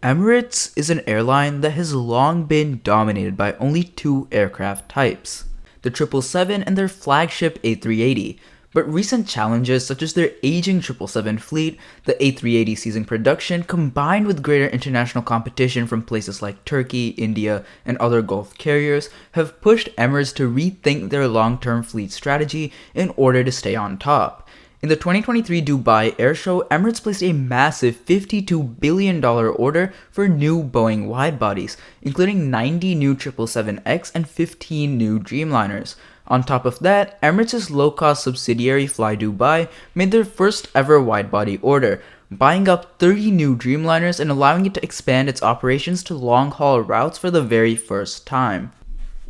Emirates is an airline that has long been dominated by only two aircraft types, the 777 and their flagship A380, but recent challenges such as their aging 777 fleet, the A380 ceasing production, combined with greater international competition from places like Turkey, India, and other Gulf carriers, have pushed Emirates to rethink their long-term fleet strategy in order to stay on top. In the 2023 Dubai Air Show, Emirates placed a massive $52 billion order for new Boeing widebodies, including 90 new 777X and 15 new Dreamliners. On top of that, Emirates' low-cost subsidiary Fly Dubai made their first ever widebody order, buying up 30 new Dreamliners and allowing it to expand its operations to long-haul routes for the very first time.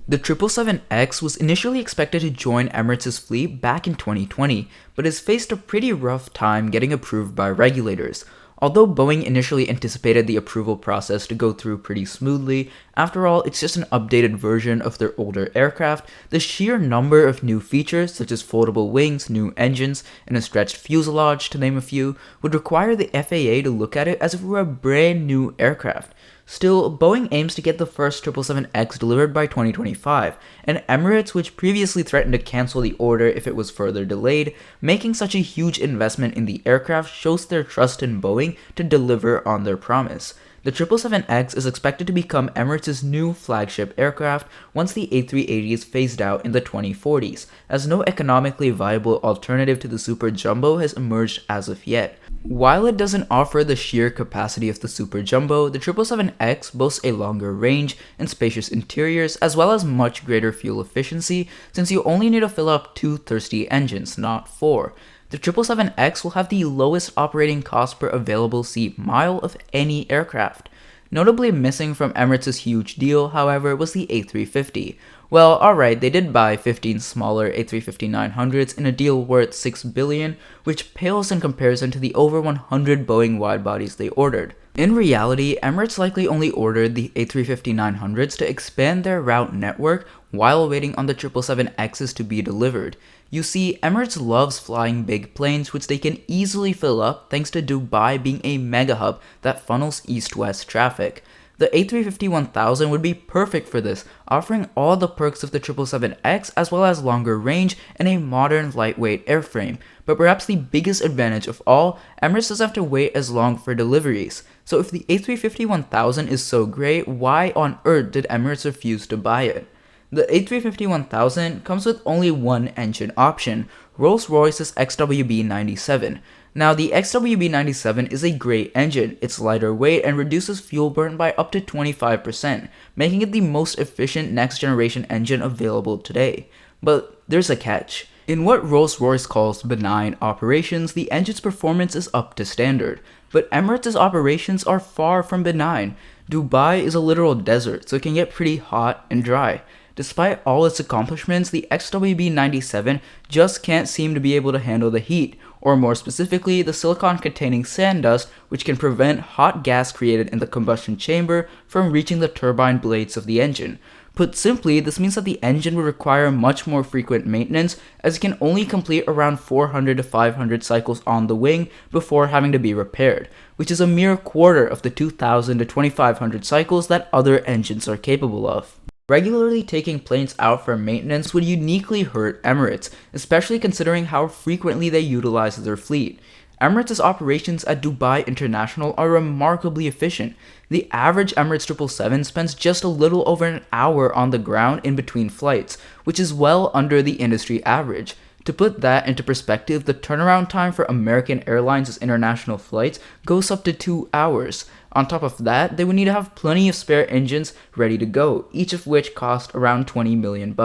The 777X was initially expected to join Emirates' fleet back in 2020, but has faced a pretty rough time getting approved by regulators. Although Boeing initially anticipated the approval process to go through pretty smoothly, after all, it's just an updated version of their older aircraft, the sheer number of new features, such as foldable wings, new engines, and a stretched fuselage, to name a few, would require the FAA to look at it as if it were a brand new aircraft. Still, Boeing aims to get the first 777X delivered by 2025, and Emirates, which previously threatened to cancel the order if it was further delayed, making such a huge investment in the aircraft shows their trust in Boeing to deliver on their promise. The 777X is expected to become Emirates' new flagship aircraft once the A380 is phased out in the 2040s, as no economically viable alternative to the Super Jumbo has emerged as of yet. While it doesn't offer the sheer capacity of the Super Jumbo, the 777X boasts a longer range and spacious interiors, as well as much greater fuel efficiency, since you only need to fill up 2 thirsty engines, not 4. The 777X will have the lowest operating cost per available seat mile of any aircraft. Notably missing from Emirates' huge deal, however, was the A350. Well, alright, they did buy 15 smaller A350-900s in a deal worth $6 billion, which pales in comparison to the over 100 Boeing widebodies they ordered. In reality, Emirates likely only ordered the A350-900s to expand their route network while waiting on the 777Xs to be delivered. You see, Emirates loves flying big planes which they can easily fill up thanks to Dubai being a mega hub that funnels east-west traffic. The A350-1000 would be perfect for this, offering all the perks of the 777X as well as longer range and a modern lightweight airframe. But perhaps the biggest advantage of all, Emirates doesn't have to wait as long for deliveries. So if the A350-1000 is so great, why on earth did Emirates refuse to buy it? The A350-1000 comes with only one engine option, Rolls-Royce's XWB-97. Now, the XWB-97 is a great engine. It's lighter weight and reduces fuel burn by up to 25%, making it the most efficient next-generation engine available today. But there's a catch. In what Rolls-Royce calls benign operations, the engine's performance is up to standard. But Emirates' operations are far from benign. Dubai is a literal desert, so it can get pretty hot and dry. Despite all its accomplishments, the XWB-97 just can't seem to be able to handle the heat, or more specifically, the silicon-containing sand dust, which can prevent hot gas created in the combustion chamber from reaching the turbine blades of the engine. Put simply, this means that the engine will require much more frequent maintenance, as it can only complete around 400 to 500 cycles on the wing before having to be repaired, which is a mere quarter of the 2,000 to 2,500 cycles that other engines are capable of. Regularly taking planes out for maintenance would uniquely hurt Emirates, especially considering how frequently they utilize their fleet. Emirates' operations at Dubai International are remarkably efficient. The average Emirates 777 spends just a little over an hour on the ground in between flights, which is well under the industry average. To put that into perspective, the turnaround time for American Airlines' international flights goes up to 2 hours. On top of that, they would need to have plenty of spare engines ready to go, each of which cost around $20 million.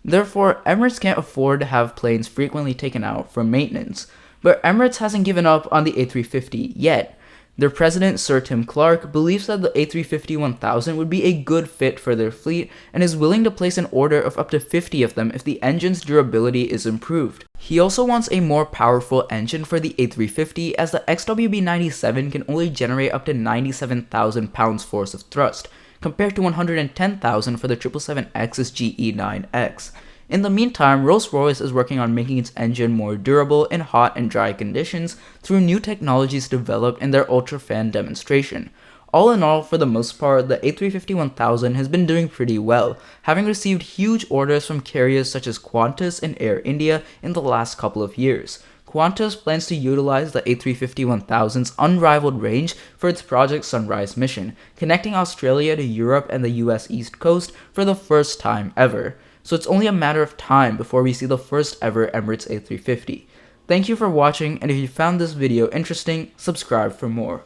Therefore, Emirates can't afford to have planes frequently taken out for maintenance. But Emirates hasn't given up on the A350 yet. Their president, Sir Tim Clark, believes that the A350-1000 would be a good fit for their fleet and is willing to place an order of up to 50 of them if the engine's durability is improved. He also wants a more powerful engine for the A350, as the XWB-97 can only generate up to 97,000 pounds force of thrust, compared to 110,000 for the 777X's GE9X. In the meantime, Rolls-Royce is working on making its engine more durable in hot and dry conditions through new technologies developed in their UltraFan demonstration. All in all, for the most part, the A350-1000 has been doing pretty well, having received huge orders from carriers such as Qantas and Air India in the last couple of years. Qantas plans to utilize the A350-1000's unrivaled range for its Project Sunrise mission, connecting Australia to Europe and the US East Coast for the first time ever. So it's only a matter of time before we see the first ever Emirates A350. Thank you for watching, and if you found this video interesting, subscribe for more.